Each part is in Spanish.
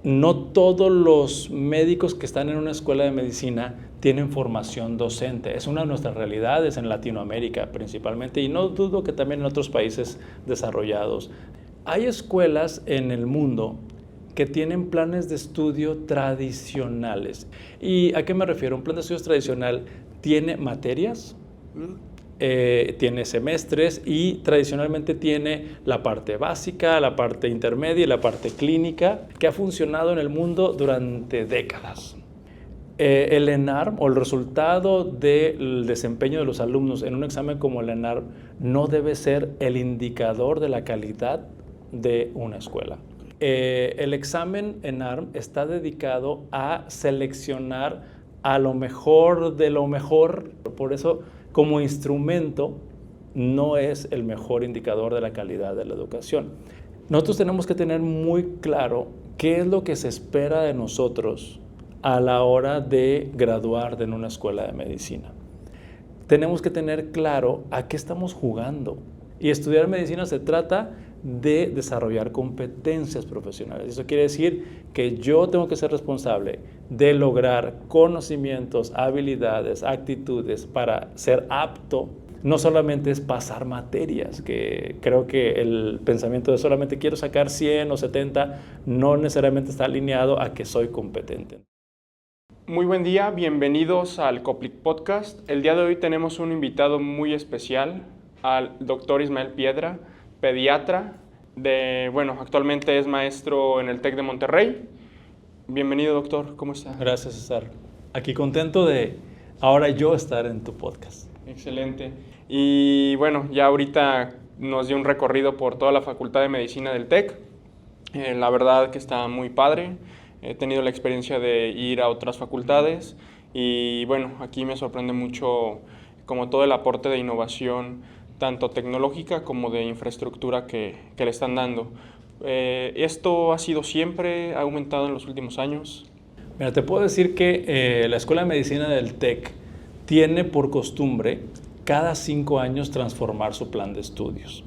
no todos los médicos que están en una escuela de medicina tienen formación docente. Es una de nuestras realidades en Latinoamérica principalmente, y no dudo que también en otros países desarrollados. Hay escuelas en el mundo que tienen planes de estudio tradicionales. ¿Y a qué me refiero? Un plan de estudios tradicional tiene materias, tiene semestres y tradicionalmente tiene la parte básica, la parte intermedia y la parte clínica, que ha funcionado en el mundo durante décadas. El ENARM, o el resultado del desempeño de los alumnos en un examen como el ENARM, no debe ser el indicador de la calidad de una escuela. El examen ENARM está dedicado a seleccionar a lo mejor de lo mejor. Por eso, como instrumento, no es el mejor indicador de la calidad de la educación. Nosotros tenemos que tener muy claro qué es lo que se espera de nosotros a la hora de graduar en una escuela de medicina. Tenemos que tener claro a qué estamos jugando. Y estudiar medicina se trata de desarrollar competencias profesionales. Eso quiere decir que yo tengo que ser responsable de lograr conocimientos, habilidades, actitudes para ser apto. No solamente es pasar materias, que creo que el pensamiento de solamente quiero sacar 100 o 70 no necesariamente está alineado a que soy competente. Muy buen día, bienvenidos al Coplic Podcast. El día de hoy tenemos un invitado muy especial, al doctor Ismael Piedra, pediatra, actualmente es maestro en el TEC de Monterrey. Bienvenido, doctor, ¿cómo está? Gracias, César. Aquí contento de ahora yo estar en tu podcast. Excelente. Y bueno, ya ahorita nos dio un recorrido por toda la Facultad de Medicina del TEC. La verdad que está muy padre. He tenido la experiencia de ir a otras facultades y bueno, aquí me sorprende mucho como todo el aporte de innovación, tanto tecnológica como de infraestructura que le están dando. ¿Esto ha sido siempre, ha aumentado en los últimos años? Mira, te puedo decir que la Escuela de Medicina del TEC tiene por costumbre cada 5 años transformar su plan de estudios.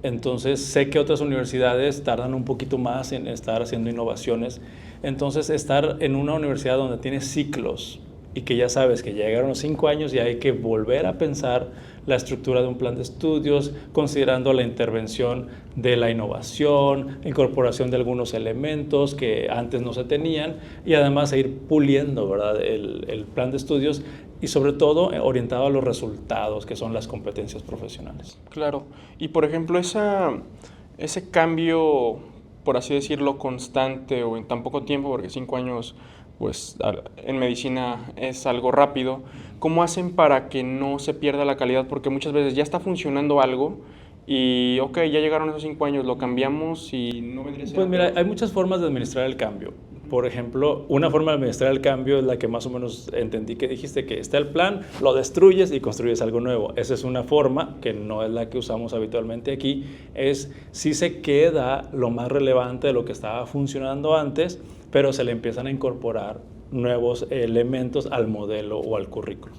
Entonces, sé que otras universidades tardan un poquito más en estar haciendo innovaciones. Entonces, estar en una universidad donde tiene ciclos y que ya sabes que llegaron los 5 años y hay que volver a pensar la estructura de un plan de estudios, considerando la intervención de la innovación, incorporación de algunos elementos que antes no se tenían y además ir puliendo, ¿verdad?, el plan de estudios y sobre todo orientado a los resultados, que son las competencias profesionales. Claro. Y por ejemplo, ese cambio, por así decirlo, constante o en tan poco tiempo, porque 5 años pues en medicina es algo rápido, ¿cómo hacen para que no se pierda la calidad? Porque muchas veces ya está funcionando algo y ok, ya llegaron esos 5 años, lo cambiamos y no vendría a ser... Pues mira, hay muchas formas de administrar el cambio. Por ejemplo, una forma de administrar el cambio es la que más o menos entendí que dijiste, que está el plan, lo destruyes y construyes algo nuevo. Esa es una forma que no es la que usamos habitualmente aquí, es si se queda lo más relevante de lo que estaba funcionando antes, pero se le empiezan a incorporar nuevos elementos al modelo o al currículo.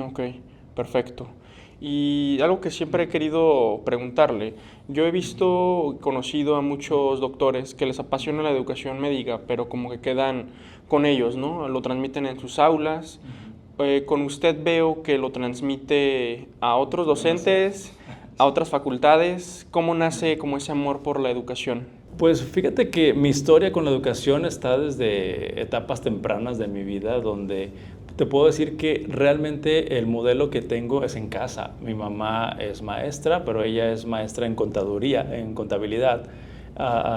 Ok, perfecto. Y algo que siempre he querido preguntarle, yo he visto, conocido a muchos doctores que les apasiona la educación médica, pero como que quedan con ellos, ¿no? Lo transmiten en sus aulas. Con usted veo que lo transmite a otros docentes, a otras facultades. ¿Cómo nace como ese amor por la educación? Pues fíjate que mi historia con la educación está desde etapas tempranas de mi vida, donde te puedo decir que realmente el modelo que tengo es en casa. Mi mamá es maestra, pero ella es maestra en contaduría, en contabilidad.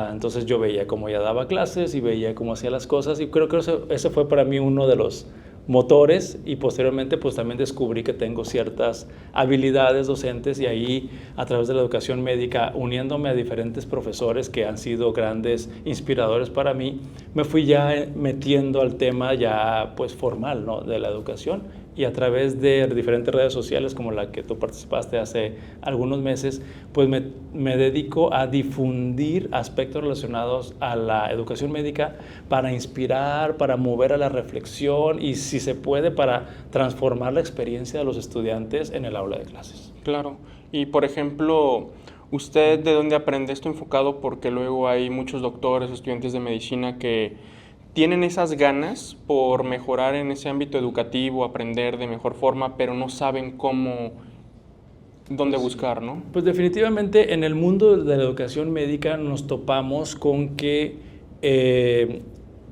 Entonces yo veía cómo ella daba clases y veía cómo hacía las cosas y creo que ese fue para mí uno de los motores y posteriormente pues también descubrí que tengo ciertas habilidades docentes y ahí a través de la educación médica, uniéndome a diferentes profesores que han sido grandes inspiradores para mí, me fui ya metiendo al tema ya pues formal, ¿no?, de la educación y a través de diferentes redes sociales como la que tú participaste hace algunos meses, pues me dedico a difundir aspectos relacionados a la educación médica para inspirar, para mover a la reflexión y si se puede para transformar la experiencia de los estudiantes en el aula de clases. Claro. Y por ejemplo, ¿Usted de dónde aprende esto enfocado? Porque luego hay muchos doctores o estudiantes de medicina que tienen esas ganas por mejorar en ese ámbito educativo, aprender de mejor forma, pero no saben dónde buscar, ¿no? Pues definitivamente en el mundo de la educación médica nos topamos con que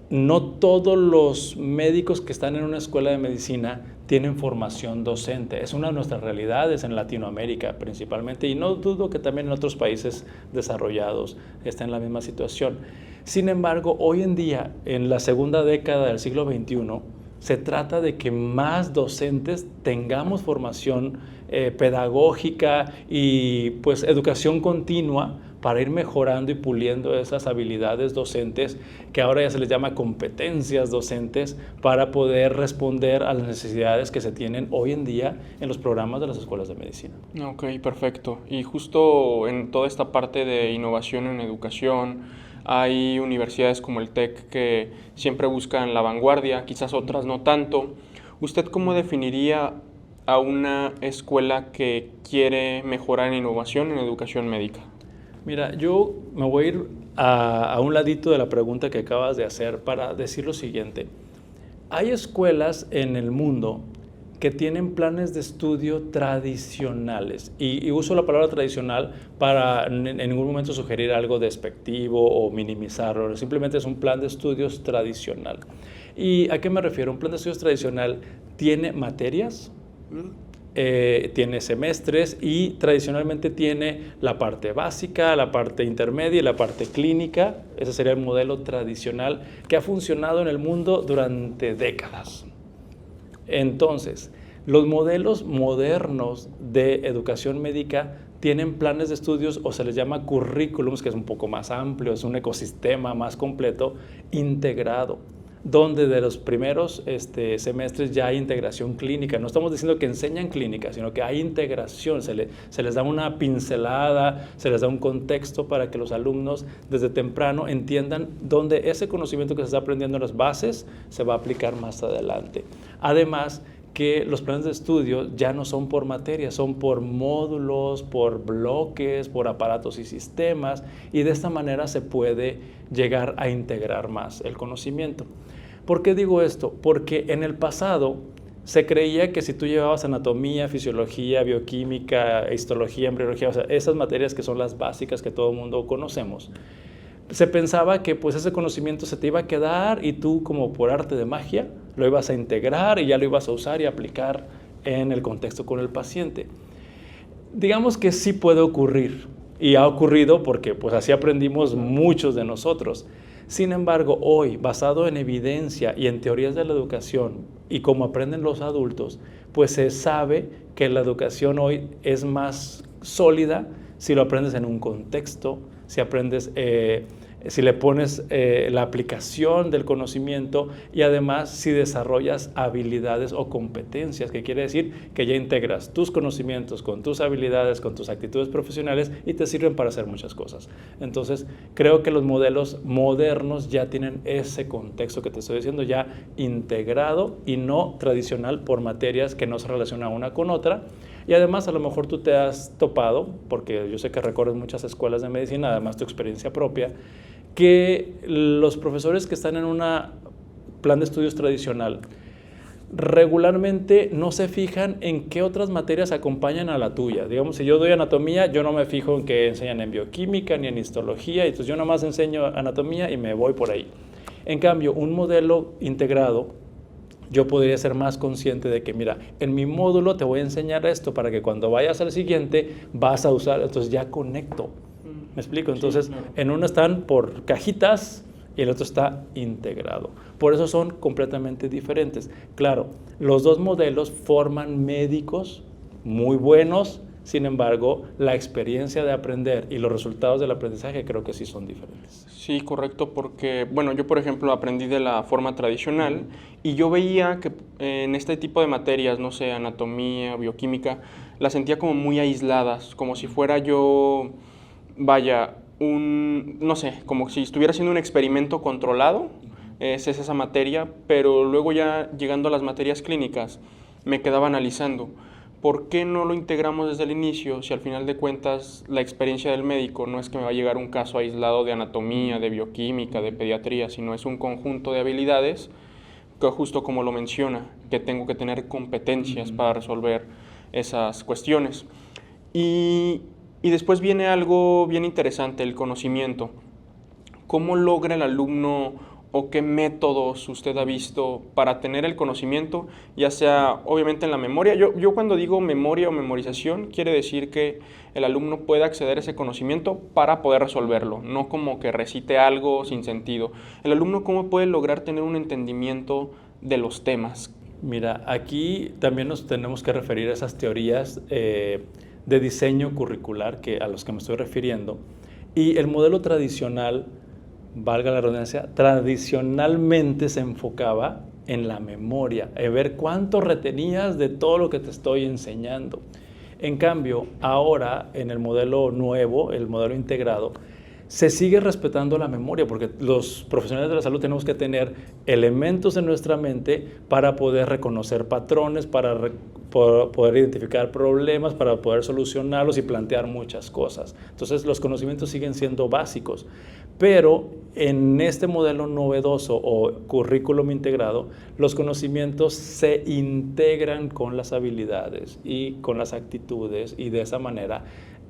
no todos los médicos que están en una escuela de medicina tienen formación docente. Es una de nuestras realidades en Latinoamérica principalmente, y no dudo que también en otros países desarrollados está en la misma situación. Sin embargo, hoy en día, en la segunda década del siglo XXI, se trata de que más docentes tengamos formación pedagógica y pues educación continua para ir mejorando y puliendo esas habilidades docentes que ahora ya se les llama competencias docentes para poder responder a las necesidades que se tienen hoy en día en los programas de las escuelas de medicina. Ok, perfecto. Y justo en toda esta parte de innovación en educación, hay universidades como el TEC que siempre buscan la vanguardia, quizás otras no tanto. ¿Usted cómo definiría a una escuela que quiere mejorar en innovación en educación médica? Mira, yo me voy a ir a un ladito de la pregunta que acabas de hacer para decir lo siguiente. Hay escuelas en el mundo que tienen planes de estudio tradicionales, y uso la palabra tradicional para en ningún momento sugerir algo despectivo o minimizarlo, simplemente es un plan de estudios tradicional. ¿Y a qué me refiero? Un plan de estudios tradicional tiene materias, tiene semestres y tradicionalmente tiene la parte básica, la parte intermedia y la parte clínica. Ese sería el modelo tradicional que ha funcionado en el mundo durante décadas. Entonces, los modelos modernos de educación médica tienen planes de estudios, o se les llama currículums, que es un poco más amplio, es un ecosistema más completo, integrado, donde de los primeros semestres ya hay integración clínica. No estamos diciendo que enseñan clínica, sino que hay integración, se les da una pincelada, se les da un contexto para que los alumnos desde temprano entiendan dónde ese conocimiento que se está aprendiendo en las bases se va a aplicar más adelante. Además, que los planes de estudio ya no son por materia, son por módulos, por bloques, por aparatos y sistemas, y de esta manera se puede llegar a integrar más el conocimiento. ¿Por qué digo esto? Porque en el pasado se creía que si tú llevabas anatomía, fisiología, bioquímica, histología, embriología, o sea, esas materias que son las básicas que todo el mundo conocemos, se pensaba que pues ese conocimiento se te iba a quedar y tú, como por arte de magia, lo ibas a integrar y ya lo ibas a usar y aplicar en el contexto con el paciente. Digamos que sí puede ocurrir, y ha ocurrido porque pues así aprendimos muchos de nosotros. Sin embargo, hoy, basado en evidencia y en teorías de la educación y como aprenden los adultos, pues se sabe que la educación hoy es más sólida si lo aprendes en un contexto, si aprendes, si le pones la aplicación del conocimiento, y además si desarrollas habilidades o competencias, que quiere decir que ya integras tus conocimientos con tus habilidades, con tus actitudes profesionales, y te sirven para hacer muchas cosas. Entonces, creo que los modelos modernos ya tienen ese contexto que te estoy diciendo, ya integrado y no tradicional por materias que no se relacionan una con otra. Y además, a lo mejor tú te has topado, porque yo sé que recorres muchas escuelas de medicina, además tu experiencia propia, que los profesores que están en un plan de estudios tradicional regularmente no se fijan en qué otras materias acompañan a la tuya. Digamos, si yo doy anatomía, yo no me fijo en qué enseñan en bioquímica ni en histología, entonces yo nada más enseño anatomía y me voy por ahí. En cambio, un modelo integrado, yo podría ser más consciente de que, mira, en mi módulo te voy a enseñar esto para que cuando vayas al siguiente vas a usar, entonces ya conecto. ¿Me explico? Entonces, sí, claro. En uno están por cajitas y el otro está integrado. Por eso son completamente diferentes. Claro, los dos modelos forman médicos muy buenos, sin embargo, la experiencia de aprender y los resultados del aprendizaje creo que sí son diferentes. Sí, correcto, porque, bueno, yo por ejemplo aprendí de la forma tradicional y yo veía que en este tipo de materias, no sé, anatomía, bioquímica, las sentía como muy aisladas, como si fuera yo, vaya, no sé, como si estuviera haciendo un experimento controlado, es esa materia, pero luego ya llegando a las materias clínicas me quedaba analizando. ¿por qué no lo integramos desde el inicio si al final de cuentas la experiencia del médico no es que me va a llegar un caso aislado de anatomía, de bioquímica, de pediatría, sino es un conjunto de habilidades que justo como lo menciona, que tengo que tener competencias para resolver esas cuestiones? Y después viene algo bien interesante, el conocimiento. ¿Cómo logra el alumno o qué métodos usted ha visto para tener el conocimiento, ya sea obviamente en la memoria? Yo cuando digo memoria o memorización, quiere decir que el alumno pueda acceder a ese conocimiento para poder resolverlo, no como que recite algo sin sentido. El alumno, ¿cómo puede lograr tener un entendimiento de los temas? Mira, aquí también nos tenemos que referir a esas teorías de diseño curricular a los que me estoy refiriendo. Y el modelo tradicional, valga la redundancia, tradicionalmente se enfocaba en la memoria, en ver cuánto retenías de todo lo que te estoy enseñando. En cambio, ahora en el modelo nuevo, el modelo integrado, se sigue respetando la memoria, porque los profesionales de la salud tenemos que tener elementos en nuestra mente para poder reconocer patrones, para poder identificar problemas, para poder solucionarlos y plantear muchas cosas. Entonces, los conocimientos siguen siendo básicos, pero en este modelo novedoso o currículum integrado, los conocimientos se integran con las habilidades y con las actitudes, y de esa manera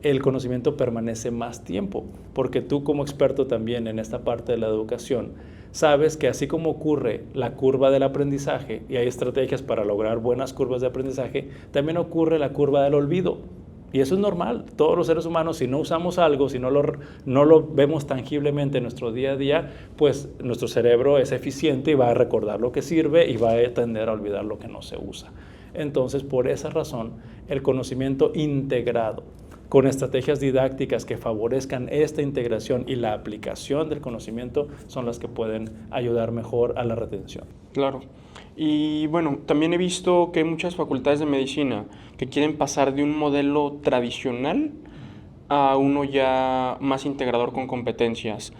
el conocimiento permanece más tiempo, porque tú como experto también en esta parte de la educación, sabes que así como ocurre la curva del aprendizaje y hay estrategias para lograr buenas curvas de aprendizaje, también ocurre la curva del olvido. Y eso es normal. Todos los seres humanos, si no usamos algo, si no lo vemos tangiblemente en nuestro día a día, pues nuestro cerebro es eficiente y va a recordar lo que sirve y va a tender a olvidar lo que no se usa. Entonces, por esa razón, el conocimiento integrado, con estrategias didácticas que favorezcan esta integración y la aplicación del conocimiento, son las que pueden ayudar mejor a la retención. Claro. Y bueno, también he visto que hay muchas facultades de medicina que quieren pasar de un modelo tradicional a uno ya más integrador con competencias.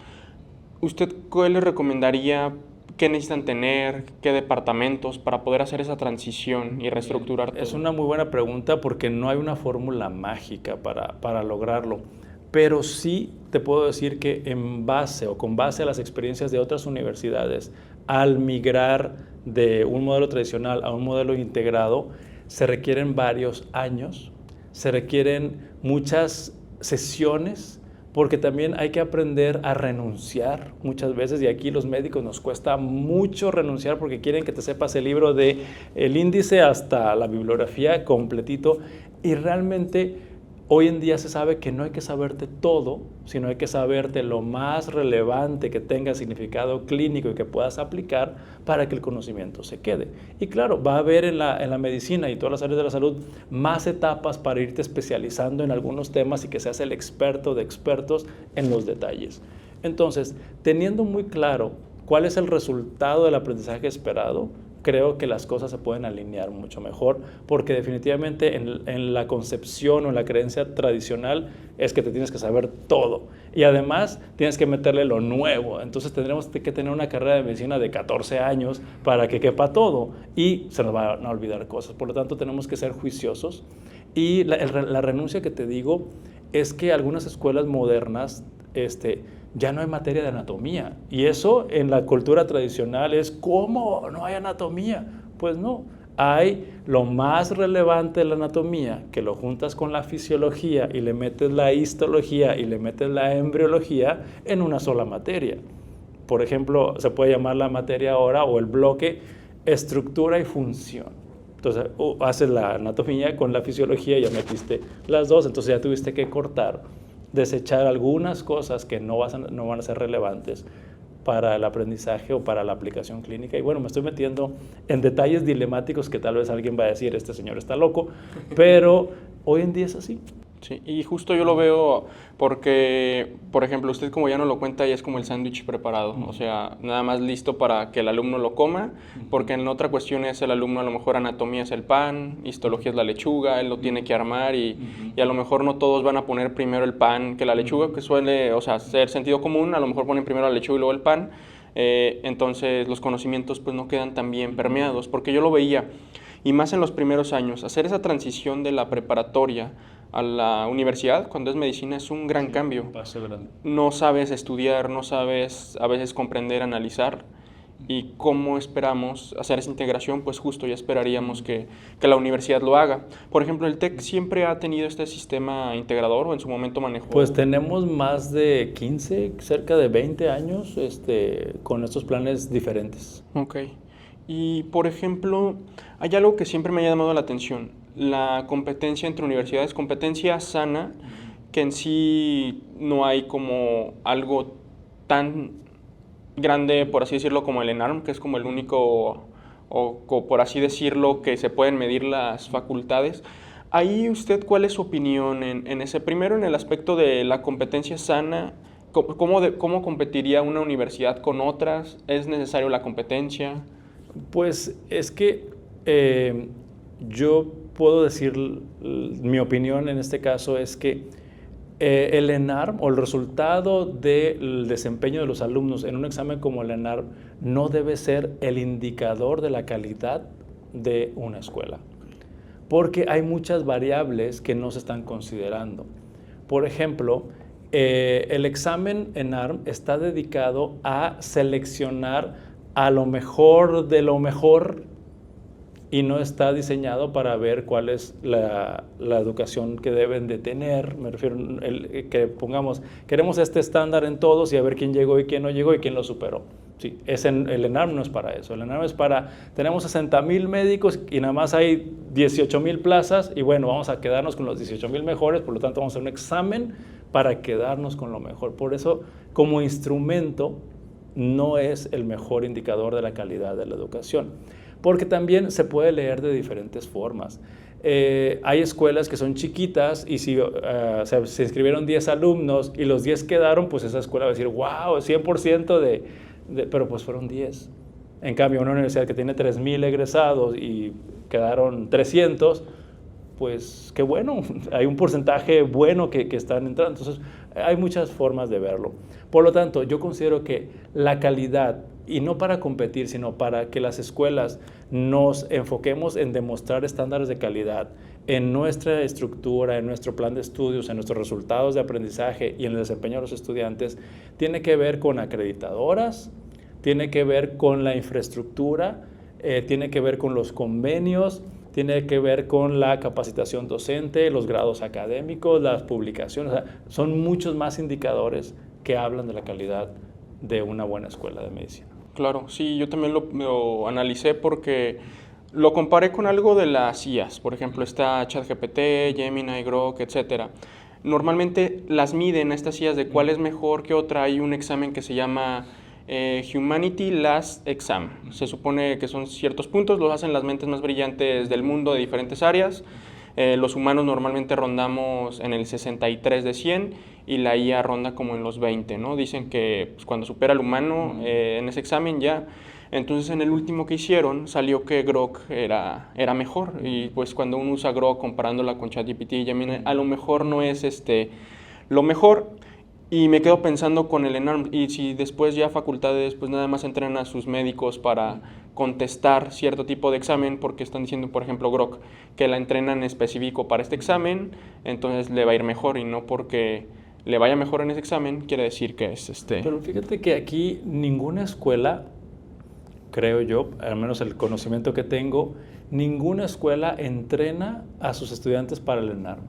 ¿Usted qué le recomendaría? ¿Qué necesitan tener? ¿Qué departamentos para poder hacer esa transición y reestructurar todo? Es una muy buena pregunta, porque no hay una fórmula mágica para lograrlo, pero sí te puedo decir que con base a las experiencias de otras universidades, al migrar de un modelo tradicional a un modelo integrado, se requieren varios años, se requieren muchas sesiones, porque también hay que aprender a renunciar muchas veces, y aquí los médicos nos cuesta mucho renunciar porque quieren que te sepas el libro del índice hasta la bibliografía completito, y realmente hoy en día se sabe que no hay que saberte todo, sino hay que saberte lo más relevante que tenga significado clínico y que puedas aplicar para que el conocimiento se quede. Y claro, va a haber en la medicina y todas las áreas de la salud más etapas para irte especializando en algunos temas y que seas el experto de expertos en los detalles. Entonces, teniendo muy claro cuál es el resultado del aprendizaje esperado, creo que las cosas se pueden alinear mucho mejor, porque definitivamente en la concepción o en la creencia tradicional es que te tienes que saber todo, y además tienes que meterle lo nuevo. Entonces tendremos que tener una carrera de medicina de 14 años para que quepa todo, y se nos van a olvidar cosas. Por lo tanto, tenemos que ser juiciosos, y la renuncia que te digo es que algunas escuelas modernas ya no hay materia de anatomía, y eso en la cultura tradicional es ¿cómo? ¿No hay anatomía? Pues no, hay lo más relevante de la anatomía, que lo juntas con la fisiología y le metes la histología y le metes la embriología en una sola materia. Por ejemplo, se puede llamar la materia ahora, o el bloque, estructura y función. Entonces, haces la anatomía con la fisiología, ya metiste las dos, entonces ya tuviste que cortar, desechar algunas cosas que no van a ser relevantes para el aprendizaje o para la aplicación clínica. Y bueno, me estoy metiendo en detalles dilemáticos que tal vez alguien va a decir, este señor está loco, pero hoy en día es así. Sí, y justo yo lo veo porque, por ejemplo, usted como ya no lo cuenta, ya es como el sándwich preparado, o sea, nada más listo para que el alumno lo coma, porque en otra cuestión es el alumno, a lo mejor anatomía es el pan, histología es la lechuga, él lo tiene que armar, y a lo mejor no todos van a poner primero el pan que la lechuga, que suele, o sea, ser sentido común, a lo mejor ponen primero la lechuga y luego el pan. Entonces los conocimientos pues no quedan tan bien permeados, porque yo lo veía. y más en los primeros años. Hacer esa transición de la preparatoria a la universidad, cuando es medicina, es un gran cambio. Un paso grande. No sabes estudiar, no sabes a veces comprender, analizar, y cómo esperamos hacer esa integración, pues justo ya esperaríamos que la universidad lo haga. Por ejemplo, ¿el TEC siempre ha tenido este sistema integrador o en su momento manejó? Pues tenemos más de 15, cerca de 20 años con estos planes diferentes. Ok. Y, por ejemplo, hay algo que siempre me ha llamado la atención, la competencia entre universidades, competencia sana, que en sí no hay como algo tan grande, por así decirlo, como el ENARM, que es como el único, o por así decirlo, que se pueden medir las facultades. Ahí, ¿usted cuál es su opinión en ese? Primero, en el aspecto de la competencia sana, ¿cómo competiría una universidad con otras? ¿Es necesario la competencia? Pues es que yo puedo decir, mi opinión en este caso es que el ENARM o el resultado del desempeño de los alumnos en un examen como el ENARM no debe ser el indicador de la calidad de una escuela, porque hay muchas variables que no se están considerando. Por ejemplo, el examen ENARM está dedicado a seleccionar a lo mejor de lo mejor y no está diseñado para ver cuál es la educación que deben de tener. Me refiero que pongamos, queremos este estándar en todos y a ver quién llegó y quién no llegó y quién lo superó. Sí, el ENARM no es para eso. El ENARM es para, tenemos 60,000 médicos y nada más hay 18,000 plazas y bueno, vamos a quedarnos con los 18,000 mejores, por lo tanto vamos a hacer un examen para quedarnos con lo mejor. Por eso, como instrumento, no es el mejor indicador de la calidad de la educación, porque también se puede leer de diferentes formas. Hay escuelas que son chiquitas y si se inscribieron 10 alumnos y los 10 quedaron, pues esa escuela va a decir, wow, 100% pero pues fueron 10. En cambio, una universidad que tiene 3,000 egresados y quedaron 300, pues qué bueno, hay un porcentaje bueno que están entrando. Entonces, hay muchas formas de verlo. Por lo tanto, yo considero que la calidad, y no para competir, sino para que las escuelas nos enfoquemos en demostrar estándares de calidad en nuestra estructura, en nuestro plan de estudios, en nuestros resultados de aprendizaje y en el desempeño de los estudiantes, tiene que ver con acreditadoras, tiene que ver con la infraestructura, tiene que ver con los convenios, tiene que ver con la capacitación docente, los grados académicos, las publicaciones. O sea, son muchos más indicadores que hablan de la calidad de una buena escuela de medicina. Claro, sí, yo también lo analicé porque lo comparé con algo de las IAs. Por ejemplo, está ChatGPT, Gemini, Grok, etc. Normalmente las miden estas IAs de cuál es mejor que otra. Hay un examen que se llama Humanity Last Exam. Se supone que son ciertos puntos, los hacen las mentes más brillantes del mundo de diferentes áreas. Los humanos normalmente rondamos en el 63 de 100 y la IA ronda como en los 20, ¿no? Dicen que pues, cuando supera al humano en ese examen ya. Entonces en el último que hicieron salió que Grok era mejor, y pues cuando uno usa Grok comparándola con ChatGPT y Gemini, a lo mejor no es lo mejor. Y me quedo pensando con el ENARM, y si después ya facultades pues nada más entrenan a sus médicos para contestar cierto tipo de examen, porque están diciendo, por ejemplo, Grok, que la entrenan específico para este examen, entonces le va a ir mejor, y no porque le vaya mejor en ese examen quiere decir que es Pero fíjate que aquí ninguna escuela, creo yo, al menos el conocimiento que tengo, ninguna escuela entrena a sus estudiantes para el ENARM.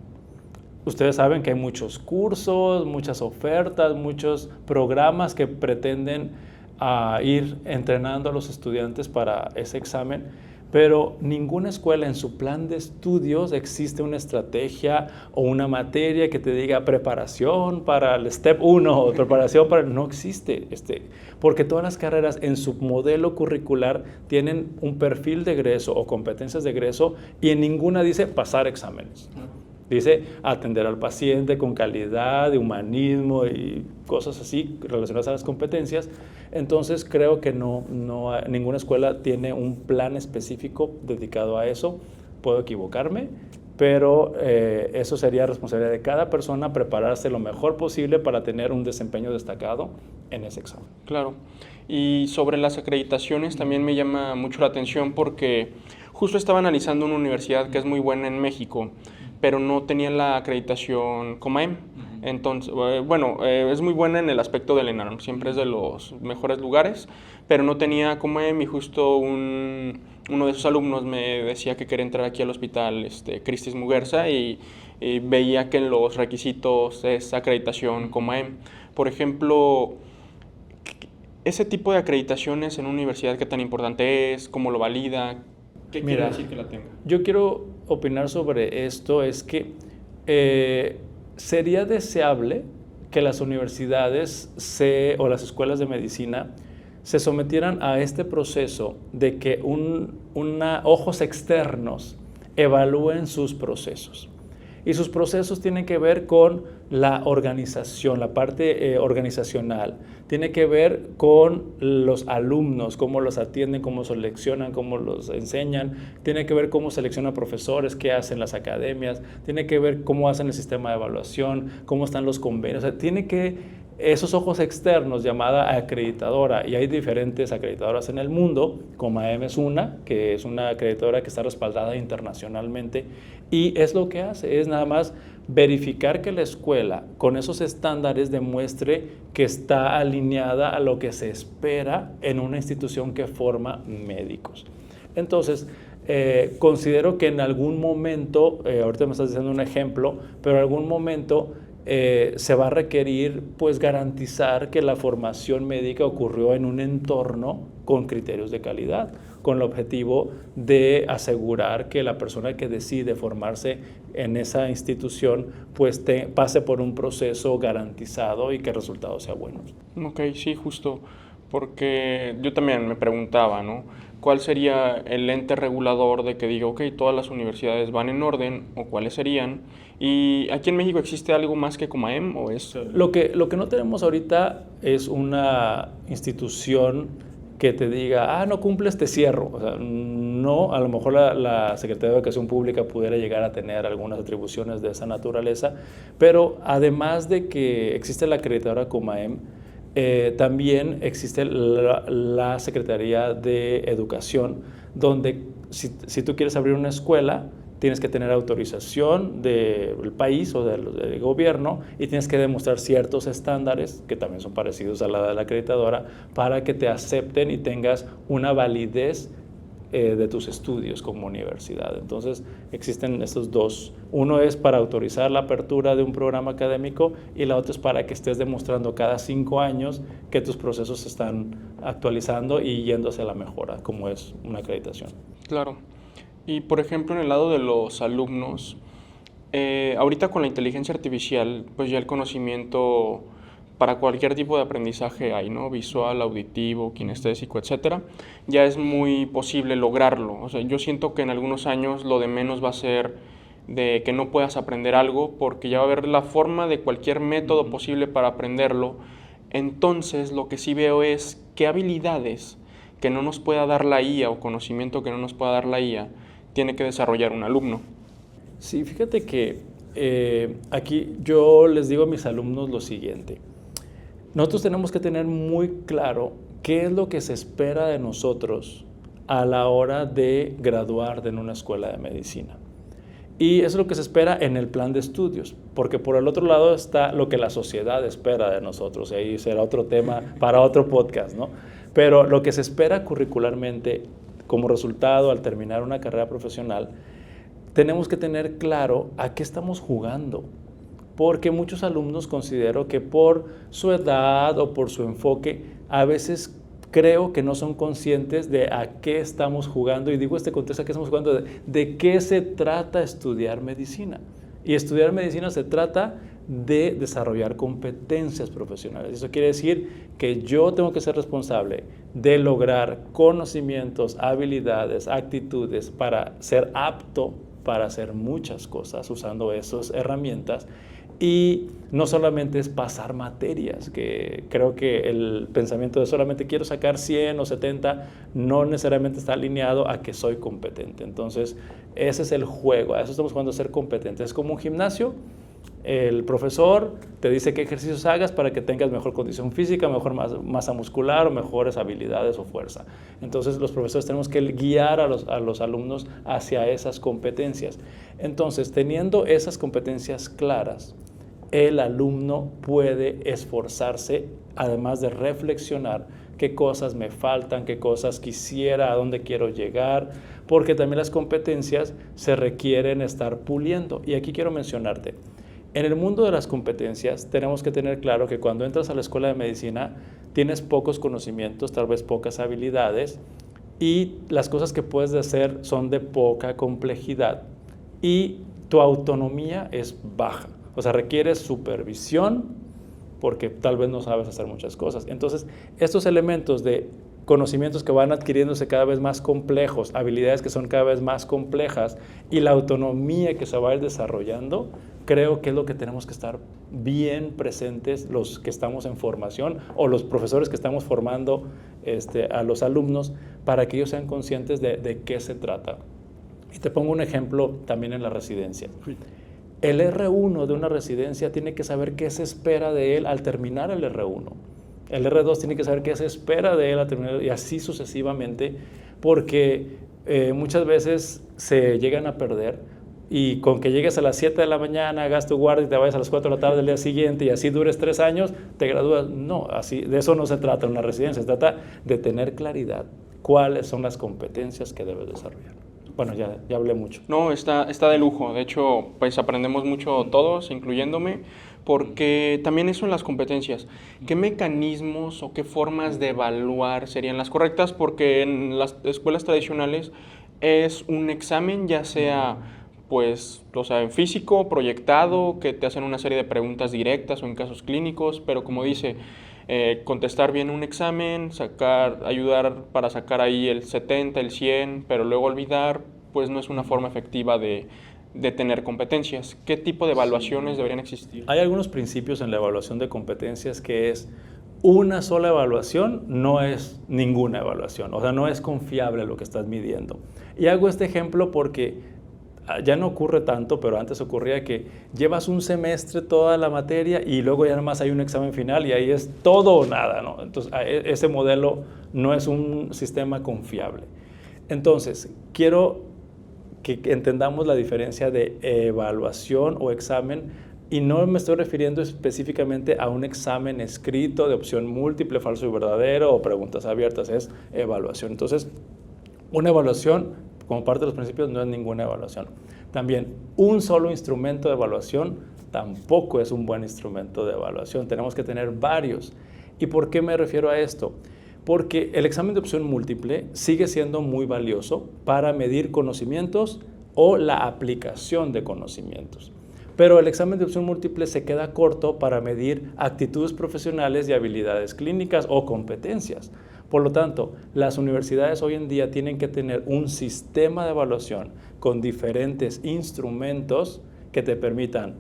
Ustedes saben que hay muchos cursos, muchas ofertas, muchos programas que pretenden ir entrenando a los estudiantes para ese examen, pero ninguna escuela en su plan de estudios existe una estrategia o una materia que te diga preparación para el Step 1 o preparación para... No existe, porque todas las carreras en su modelo curricular tienen un perfil de egreso o competencias de egreso y en ninguna dice pasar exámenes. Dice atender al paciente con calidad, de humanismo y cosas así relacionadas a las competencias. Entonces creo que ninguna escuela tiene un plan específico dedicado a eso. Puedo equivocarme, pero eso sería responsabilidad de cada persona prepararse lo mejor posible para tener un desempeño destacado en ese examen. Claro. Y sobre las acreditaciones también me llama mucho la atención porque justo estaba analizando una universidad que es muy buena en México, pero no tenía la acreditación COMAEM. Entonces, es muy buena en el aspecto del ENARM, siempre es de los mejores lugares, pero no tenía COMAEM y justo uno de sus alumnos me decía que quería entrar aquí al hospital Christis Muguerza y veía que en los requisitos es acreditación COMAEM. Por ejemplo, ese tipo de acreditaciones en una universidad, ¿qué tan importante es? ¿Cómo lo valida? ¿Qué quiere decir que la tenga? Yo quiero opinar sobre esto, es que sería deseable que las universidades o las escuelas de medicina se sometieran a este proceso de que ojos externos evalúen sus procesos. Y sus procesos tienen que ver con la organización, la parte organizacional. Tiene que ver con los alumnos, cómo los atienden, cómo seleccionan, cómo los enseñan. Tiene que ver cómo seleccionan profesores, qué hacen las academias. Tiene que ver cómo hacen el sistema de evaluación, cómo están los convenios. O sea, tiene que esos ojos externos, llamada acreditadora, y hay diferentes acreditadoras en el mundo, COMAEM es una, que es una acreditadora que está respaldada internacionalmente, y es lo que hace, es nada más verificar que la escuela con esos estándares demuestre que está alineada a lo que se espera en una institución que forma médicos. Entonces, considero que en algún momento, ahorita me estás diciendo un ejemplo, pero en algún momento se va a requerir pues garantizar que la formación médica ocurrió en un entorno con criterios de calidad, con el objetivo de asegurar que la persona que decide formarse en esa institución pues pase por un proceso garantizado y que el resultado sea bueno. Ok, sí, justo, porque yo también me preguntaba, ¿no? ¿Cuál sería el ente regulador de que diga, ok, todas las universidades van en orden, o cuáles serían? ¿Y aquí en México existe algo más que COMAEM o es...? Lo que no tenemos ahorita es una institución que te diga, no cumples, te cierro. O sea, no, a lo mejor la Secretaría de Educación Pública pudiera llegar a tener algunas atribuciones de esa naturaleza, pero además de que existe la acreditadora COMAEM, también existe la Secretaría de Educación, donde si tú quieres abrir una escuela, tienes que tener autorización del país o del gobierno y tienes que demostrar ciertos estándares, que también son parecidos a la de la acreditadora, para que te acepten y tengas una validez de tus estudios como universidad. Entonces, existen estos dos. Uno es para autorizar la apertura de un programa académico y la otra es para que estés demostrando cada 5 años que tus procesos se están actualizando y yendo hacia la mejora, como es una acreditación. Claro. Y, por ejemplo, en el lado de los alumnos, ahorita con la inteligencia artificial, pues ya el conocimiento para cualquier tipo de aprendizaje hay, ¿no? Visual, auditivo, kinestésico, etcétera. Ya es muy posible lograrlo. O sea, yo siento que en algunos años lo de menos va a ser de que no puedas aprender algo, porque ya va a haber la forma de cualquier método posible para aprenderlo. Entonces, lo que sí veo es qué habilidades que no nos pueda dar la IA o conocimiento que no nos pueda dar la IA tiene que desarrollar un alumno. Sí, fíjate que aquí yo les digo a mis alumnos lo siguiente. Nosotros tenemos que tener muy claro qué es lo que se espera de nosotros a la hora de graduar en una escuela de medicina. Y eso es lo que se espera en el plan de estudios, porque por el otro lado está lo que la sociedad espera de nosotros, y ahí será otro tema para otro podcast, ¿no? Pero lo que se espera curricularmente como resultado al terminar una carrera profesional, tenemos que tener claro a qué estamos jugando, porque muchos alumnos considero que por su edad o por su enfoque, a veces creo que no son conscientes de a qué estamos jugando, y digo contexto, ¿a qué estamos jugando? De qué se trata estudiar medicina. Y estudiar medicina se trata de desarrollar competencias profesionales. Eso quiere decir que yo tengo que ser responsable de lograr conocimientos, habilidades, actitudes para ser apto para hacer muchas cosas usando esas herramientas. Y no solamente es pasar materias, que creo que el pensamiento de solamente quiero sacar 100 o 70 no necesariamente está alineado a que soy competente. Entonces, ese es el juego, a eso estamos jugando, a ser competentes. Es como un gimnasio, El profesor te dice qué ejercicios hagas para que tengas mejor condición física, mejor masa muscular o mejores habilidades o fuerza. Entonces los profesores tenemos que guiar a los alumnos hacia esas competencias. Entonces, teniendo esas competencias claras, el alumno puede esforzarse, además de reflexionar qué cosas me faltan, qué cosas quisiera, a dónde quiero llegar, porque también las competencias se requieren estar puliendo. Y aquí quiero mencionarte, en el mundo de las competencias tenemos que tener claro que cuando entras a la escuela de medicina tienes pocos conocimientos, tal vez pocas habilidades, y las cosas que puedes hacer son de poca complejidad y tu autonomía es baja. O sea, requieres supervisión porque tal vez no sabes hacer muchas cosas. Entonces, estos elementos de conocimientos que van adquiriéndose cada vez más complejos, habilidades que son cada vez más complejas y la autonomía que se va a ir desarrollando, creo que es lo que tenemos que estar bien presentes los que estamos en formación o los profesores que estamos formando a los alumnos para que ellos sean conscientes de qué se trata. Y te pongo un ejemplo también en la residencia. El R1 de una residencia tiene que saber qué se espera de él al terminar el R1. El R2 tiene que saber qué se espera de él al terminar y así sucesivamente, porque muchas veces se llegan a perder y con que llegues a las 7 de la mañana, hagas tu guardia y te vayas a las 4 de la tarde del día siguiente y así dures 3 años, te gradúas. No, así, de eso no se trata en una residencia, se trata de tener claridad cuáles son las competencias que debes desarrollar. Bueno, ya hablé mucho. No, está de lujo. De hecho, pues aprendemos mucho todos, incluyéndome, porque también eso en las competencias. ¿Qué mecanismos o qué formas de evaluar serían las correctas? Porque en las escuelas tradicionales es un examen, ya sea, pues, o sea, en físico, proyectado, que te hacen una serie de preguntas directas o en casos clínicos, pero como dice, contestar bien un examen, ayudar para sacar ahí el 70, el 100, pero luego olvidar, pues no es una forma efectiva de tener competencias. ¿Qué tipo de evaluaciones deberían existir? Hay algunos principios en la evaluación de competencias que es una sola evaluación, no es ninguna evaluación, o sea, no es confiable lo que estás midiendo. Y hago este ejemplo porque ya no ocurre tanto, pero antes ocurría que llevas un semestre toda la materia y luego ya nada más hay un examen final y ahí es todo o nada, ¿no? Entonces, ese modelo no es un sistema confiable. Entonces, quiero que entendamos la diferencia de evaluación o examen y no me estoy refiriendo específicamente a un examen escrito de opción múltiple, falso y verdadero o preguntas abiertas, es evaluación. Entonces, una evaluación como parte de los principios no es ninguna evaluación. También, un solo instrumento de evaluación tampoco es un buen instrumento de evaluación. Tenemos que tener varios. ¿Y por qué me refiero a esto? Porque el examen de opción múltiple sigue siendo muy valioso para medir conocimientos o la aplicación de conocimientos. Pero el examen de opción múltiple se queda corto para medir actitudes profesionales y habilidades clínicas o competencias. Por lo tanto, las universidades hoy en día tienen que tener un sistema de evaluación con diferentes instrumentos que te permitan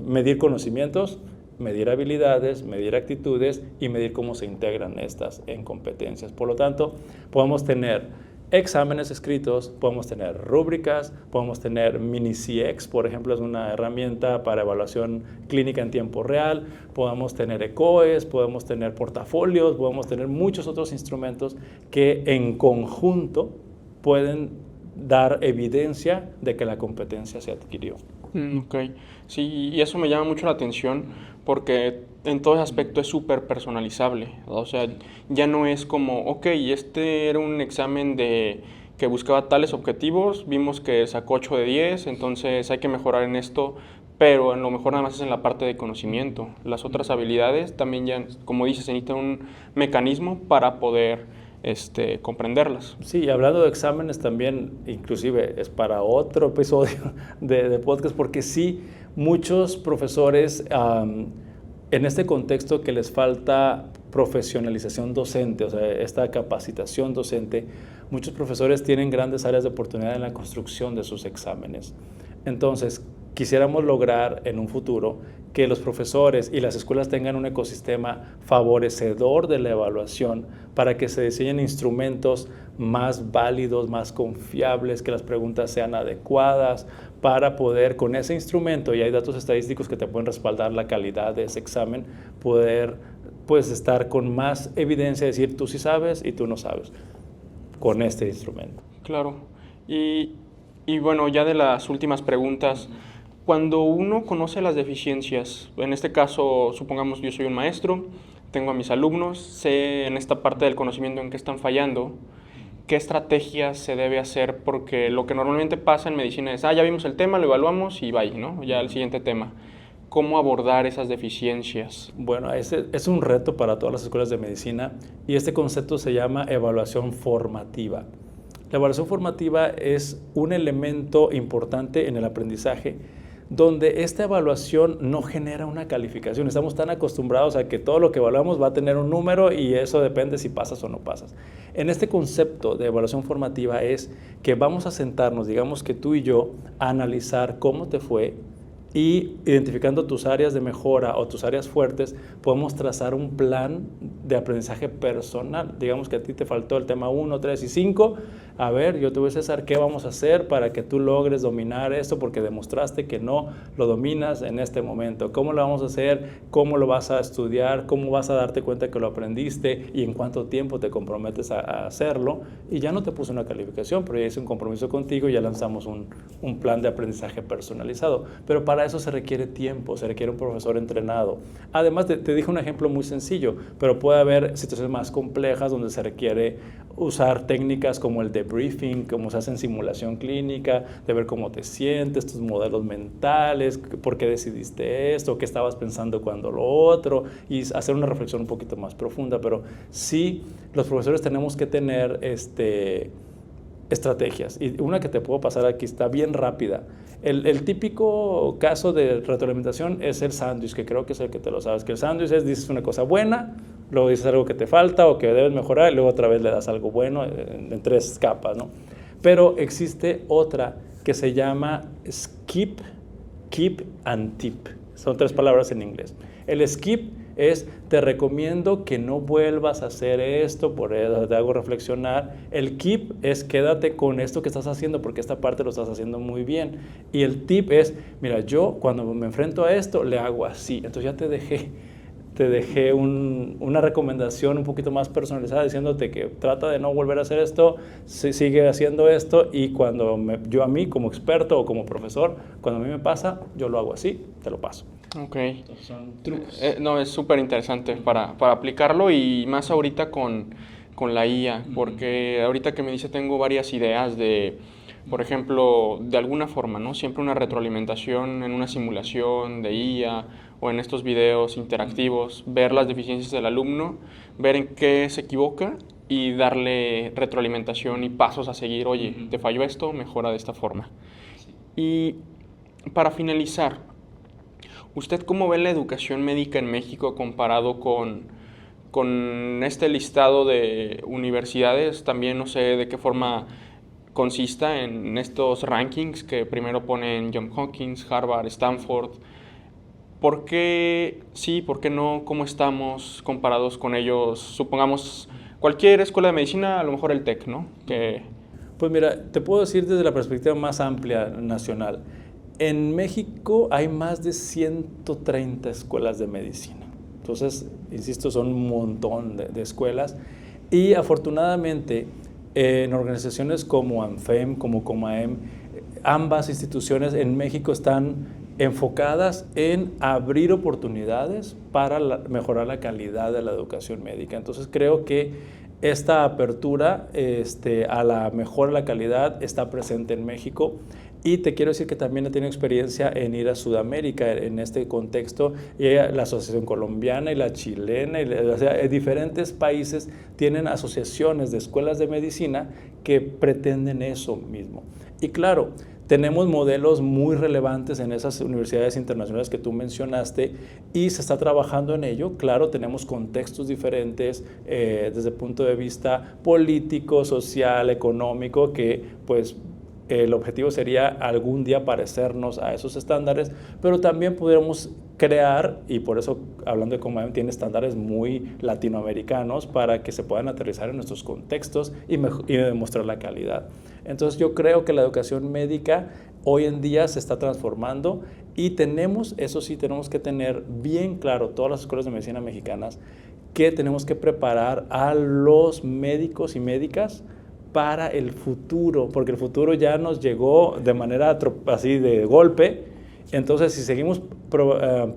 medir conocimientos, medir habilidades, medir actitudes y medir cómo se integran estas en competencias. Por lo tanto, podemos tener exámenes escritos, podemos tener rúbricas, podemos tener mini-CX, por ejemplo, es una herramienta para evaluación clínica en tiempo real, podemos tener ECOES, podemos tener portafolios, podemos tener muchos otros instrumentos que en conjunto pueden dar evidencia de que la competencia se adquirió. Ok, sí, y eso me llama mucho la atención porque en todo aspecto es súper personalizable, o sea, ya no es como, ok, este era un examen que buscaba tales objetivos, vimos que sacó 8 de 10, entonces hay que mejorar en esto, pero en lo mejor nada más es en la parte de conocimiento. Las otras habilidades también ya, como dices, se necesita un mecanismo para poder comprenderlas. Sí, hablando de exámenes también, inclusive es para otro episodio de podcast, porque sí, muchos profesores en este contexto que les falta profesionalización docente, o sea, esta capacitación docente, muchos profesores tienen grandes áreas de oportunidad en la construcción de sus exámenes. Entonces, quisiéramos lograr en un futuro que los profesores y las escuelas tengan un ecosistema favorecedor de la evaluación para que se diseñen instrumentos más válidos, más confiables, que las preguntas sean adecuadas, para poder, con ese instrumento, y hay datos estadísticos que te pueden respaldar la calidad de ese examen, poder pues estar con más evidencia, decir tú sí sabes y tú no sabes, con este instrumento. Claro. Y bueno, ya de las últimas preguntas, cuando uno conoce las deficiencias, en este caso, supongamos yo soy un maestro, tengo a mis alumnos, sé en esta parte del conocimiento en qué están fallando, ¿qué estrategias se debe hacer? Porque lo que normalmente pasa en medicina es, ya vimos el tema, lo evaluamos y bye, ¿no? Ya el siguiente tema. ¿Cómo abordar esas deficiencias? Bueno, ese es un reto para todas las escuelas de medicina y este concepto se llama evaluación formativa. La evaluación formativa es un elemento importante en el aprendizaje donde esta evaluación no genera una calificación. Estamos tan acostumbrados a que todo lo que evaluamos va a tener un número y eso depende si pasas o no pasas. En este concepto de evaluación formativa es que vamos a sentarnos, digamos que tú y yo, a analizar cómo te fue, y identificando tus áreas de mejora o tus áreas fuertes, podemos trazar un plan de aprendizaje personal. Digamos que a ti te faltó el tema 1, 3 y 5. A ver, yo te voy a César, ¿qué vamos a hacer para que tú logres dominar esto? Porque demostraste que no lo dominas en este momento. ¿Cómo lo vamos a hacer? ¿Cómo lo vas a estudiar? ¿Cómo vas a darte cuenta que lo aprendiste? ¿Y en cuánto tiempo te comprometes a hacerlo? Y ya no te puse una calificación, pero ya hice un compromiso contigo y ya lanzamos un plan de aprendizaje personalizado. Pero para eso se requiere tiempo, se requiere un profesor entrenado. Además, te dije un ejemplo muy sencillo, pero puede haber situaciones más complejas donde se requiere usar técnicas como el debriefing, como se hace en simulación clínica, de ver cómo te sientes, tus modelos mentales, por qué decidiste esto, qué estabas pensando cuando lo otro, y hacer una reflexión un poquito más profunda. Pero sí, los profesores tenemos que tener estrategias. Y una que te puedo pasar aquí está bien rápida. El típico caso de retroalimentación es el sándwich, que creo que es el que te lo sabes, que el sándwich es, dices una cosa buena, luego dices algo que te falta o que debes mejorar, y luego otra vez le das algo bueno en 3 capas, ¿no? Pero existe otra que se llama skip, keep and tip. Son 3 palabras en inglés. El skip es, te recomiendo que no vuelvas a hacer esto, por eso te hago reflexionar. El keep es, quédate con esto que estás haciendo porque esta parte lo estás haciendo muy bien. Y el tip es, mira, yo cuando me enfrento a esto le hago así. Entonces ya te dejé una recomendación un poquito más personalizada diciéndote que trata de no volver a hacer esto, sigue haciendo esto, y cuando yo a mí como experto o como profesor, cuando a mí me pasa, yo lo hago así, te lo paso. Ok. Entonces son trucos. No, es súper interesante para aplicarlo, y más ahorita con la IA, porque ahorita que me dice tengo varias ideas de, por ejemplo, de alguna forma, ¿no? Siempre una retroalimentación en una simulación de IA o en estos videos interactivos, ver las deficiencias del alumno, ver en qué se equivoca y darle retroalimentación y pasos a seguir. Oye, te falló esto, mejora de esta forma. Y para finalizar, ¿usted cómo ve la educación médica en México comparado con este listado de universidades? También no sé de qué forma consista en estos rankings que primero ponen Johns Hopkins, Harvard, Stanford. ¿Por qué sí, por qué no? ¿Cómo estamos comparados con ellos? Supongamos cualquier escuela de medicina, a lo mejor el TEC, ¿no? Pues mira, te puedo decir desde la perspectiva más amplia nacional. En México hay más de 130 escuelas de medicina. Entonces, insisto, son un montón de escuelas. Y afortunadamente, en organizaciones como ANFEM, como COMAEM, ambas instituciones en México están enfocadas en abrir oportunidades para mejorar la calidad de la educación médica. Entonces, creo que esta apertura a la mejora de la calidad está presente en México. Y te quiero decir que también he tenido experiencia en ir a Sudamérica en este contexto, y la Asociación Colombiana y la Chilena, o sea, diferentes países tienen asociaciones de escuelas de medicina que pretenden eso mismo. Y claro, tenemos modelos muy relevantes en esas universidades internacionales que tú mencionaste y se está trabajando en ello. Claro, tenemos contextos diferentes desde el punto de vista político, social, económico, que pues el objetivo sería algún día parecernos a esos estándares, pero también podríamos crear, y por eso hablando de Comaem tiene estándares muy latinoamericanos para que se puedan aterrizar en nuestros contextos y demostrar la calidad. Entonces yo creo que la educación médica hoy en día se está transformando y tenemos que tener bien claro, todas las escuelas de medicina mexicanas, que tenemos que preparar a los médicos y médicas para el futuro, porque el futuro ya nos llegó de manera así de golpe. Entonces, si seguimos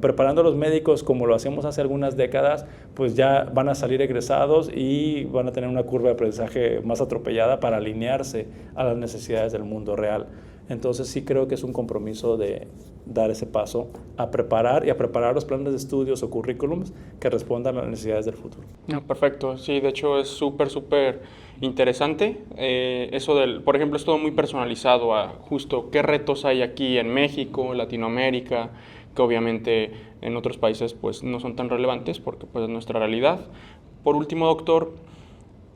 preparando a los médicos como lo hacíamos hace algunas décadas, pues ya van a salir egresados y van a tener una curva de aprendizaje más atropellada para alinearse a las necesidades del mundo real. Entonces, sí creo que es un compromiso de dar ese paso a preparar los planes de estudios o currículums que respondan a las necesidades del futuro. No, perfecto, sí, de hecho es súper interesante. Eso por ejemplo, es todo muy personalizado a justo qué retos hay aquí en México, Latinoamérica, que obviamente en otros países pues no son tan relevantes porque pues es nuestra realidad. Por último, doctor,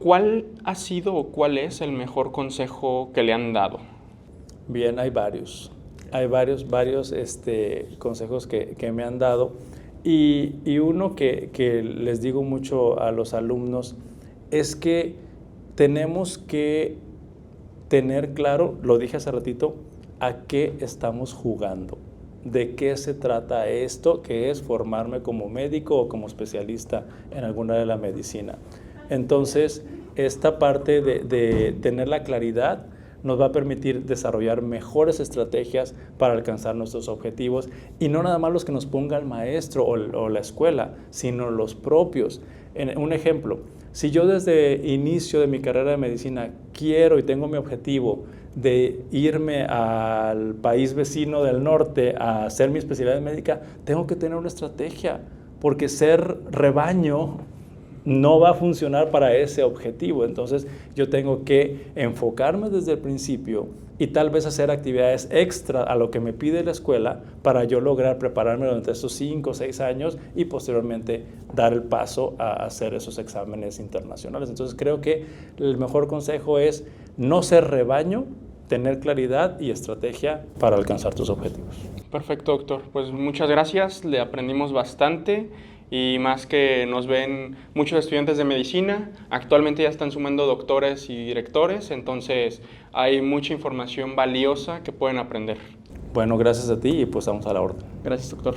¿cuál ha sido o cuál es el mejor consejo que le han dado? Bien, hay varios consejos que me han dado y uno que les digo mucho a los alumnos es que tenemos que tener claro, lo dije hace ratito, a qué estamos jugando, de qué se trata esto, que es formarme como médico o como especialista en alguna área de la medicina. Entonces, esta parte de tener la claridad nos va a permitir desarrollar mejores estrategias para alcanzar nuestros objetivos y no nada más los que nos ponga el maestro o la escuela, sino los propios. Un ejemplo, si yo desde inicio de mi carrera de medicina quiero y tengo mi objetivo de irme al país vecino del norte a hacer mi especialidad médica, tengo que tener una estrategia, porque ser rebaño no va a funcionar para ese objetivo. Entonces yo tengo que enfocarme desde el principio y tal vez hacer actividades extra a lo que me pide la escuela para yo lograr prepararme durante estos 5 o 6 años y posteriormente dar el paso a hacer esos exámenes internacionales. Entonces creo que el mejor consejo es no ser rebaño, tener claridad y estrategia para alcanzar tus objetivos. Perfecto, doctor. Pues muchas gracias, le aprendimos bastante. Y más que nos ven muchos estudiantes de medicina, actualmente ya están sumando doctores y directores, entonces hay mucha información valiosa que pueden aprender. Bueno, gracias a ti y pues estamos a la orden. Gracias, doctor.